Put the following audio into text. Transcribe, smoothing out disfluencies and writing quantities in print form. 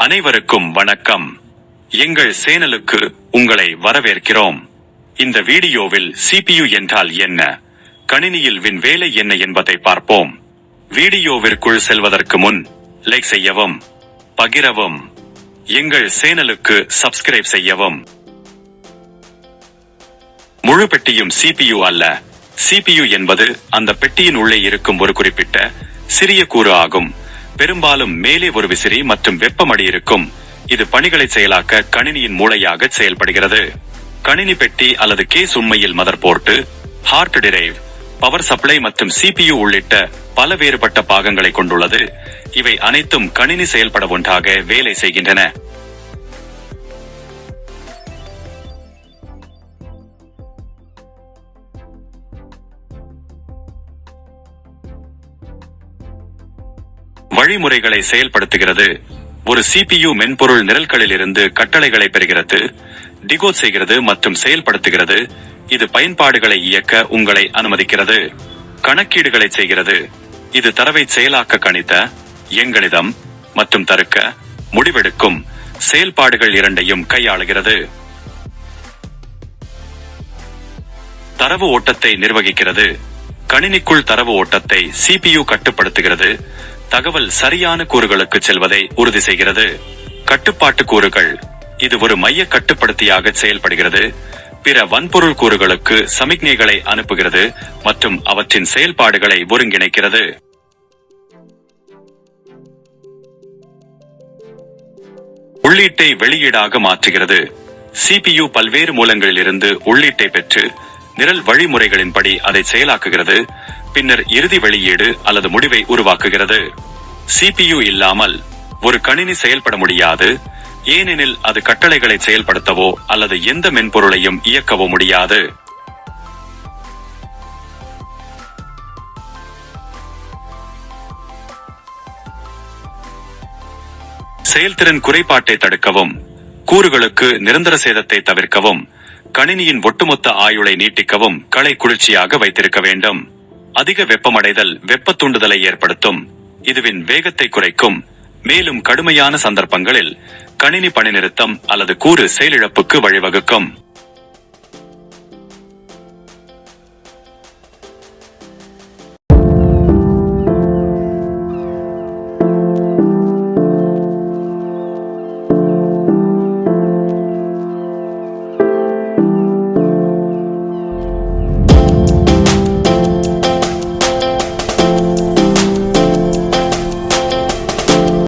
அனைவருக்கும் வணக்கம். எங்கள் சேனலுக்கு உங்களை வரவேற்கிறோம். இந்த வீடியோவில் CPU என்றால் என்ன, கணினியில் வின் வேலை என்ன என்பதை பார்ப்போம். வீடியோவிற்குள் செல்வதற்கு முன் லைக் செய்யவும், பகிரவும், எங்கள் சேனலுக்கு சப்ஸ்கிரைப் செய்யவும். முழு பெட்டியும் CPU அல்ல. CPU என்பது அந்த பெட்டியின் உள்ளே இருக்கும் ஒரு குறிப்பிட்ட சிறிய கூறு ஆகும். பெரும்பாலும் மேலே ஒரு விசிறி மற்றும் வெப்பமடி இருக்கும். இது பணிகளை செயலாக்க கணினியின் மூளையாக செயல்படுகிறது. கணினி பெட்டி அல்லது கேஸ் உண்மையில் mother board, hard drive, power supply மற்றும் CPU உள்ளிட்ட பல வேறுபட்ட பாகங்களை கொண்டுள்ளது. இவை அனைத்தும் கணினி செயல்பட ஒன்றாக வேலை செய்கின்றன. வழிமுறைகளை செயல்படுத்துகிறது. ஒரு CPU மென்பொருள் நிரல்களில் இருந்து கட்டளைகளை பெறுகிறது, டிகோட் செய்கிறது மற்றும் செயல்படுத்துகிறது. இது பயன்பாடுகளை இயக்க உங்களை அனுமதிக்கிறது. கணக்கீடுகளை செய்கிறது. இது தரவை செயலாக்க கணித, எண்கணிதம் மற்றும் தருக்க, முடிவெடுக்கும் செயல்பாடுகள் இரண்டையும் கையாளுகிறது. தரவு ஓட்டத்தை நிர்வகிக்கிறது. கணினிக்குள் தரவு ஓட்டத்தை CPU கட்டுப்படுத்துகிறது. தகவல் சரியான கூறுகளுக்கு செல்வதை உறுதி செய்கிறது. கட்டுப்பாட்டு கூறுகள். இது ஒரு மைய கட்டுப்படுத்தியாக செயல்படுகிறது. பிற வன்பொருள் கூறுகளுக்கு சமிக்ஞைகளை அனுப்புகிறது மற்றும் அவற்றின் செயல்பாடுகளை ஒருங்கிணைக்கிறது. உள்ளீட்டை வெளியீடாக மாற்றுகிறது. CPU பல்வேறு மூலங்களிலிருந்து உள்ளீட்டை பெற்று நிரல் வழிமுறைகளின்படி அதை செயலாக்குகிறது. பின்னர் இறுதி வெளியீடு அல்லது முடிவை உருவாக்குகிறது. CPU இல்லாமல் ஒரு கணினி செயல்பட முடியாது, ஏனெனில் அது கட்டளைகளை செயல்படுத்தவோ அல்லது எந்த மென்பொருளையும் இயக்கவோ முடியாது. செயல்திறன் குறைபாட்டை தடுக்கவும், கூறுகளுக்கு நிரந்தர சேதத்தை தவிர்க்கவும், கணினியின் ஒட்டுமொத்த ஆயுளை நீட்டிக்கவும் களை குளிர்ச்சியாக வைத்திருக்க வேண்டும். அதிக வெப்பமடைதல் வெப்ப தூண்டுதலை ஏற்படுத்தும். இதுவின் வேகத்தை குறைக்கும். மேலும் கடுமையான சந்தர்ப்பங்களில் கணினி பணிநிறுத்தம் அல்லது கூறு செயலிழப்புக்கு வழிவகுக்கும்.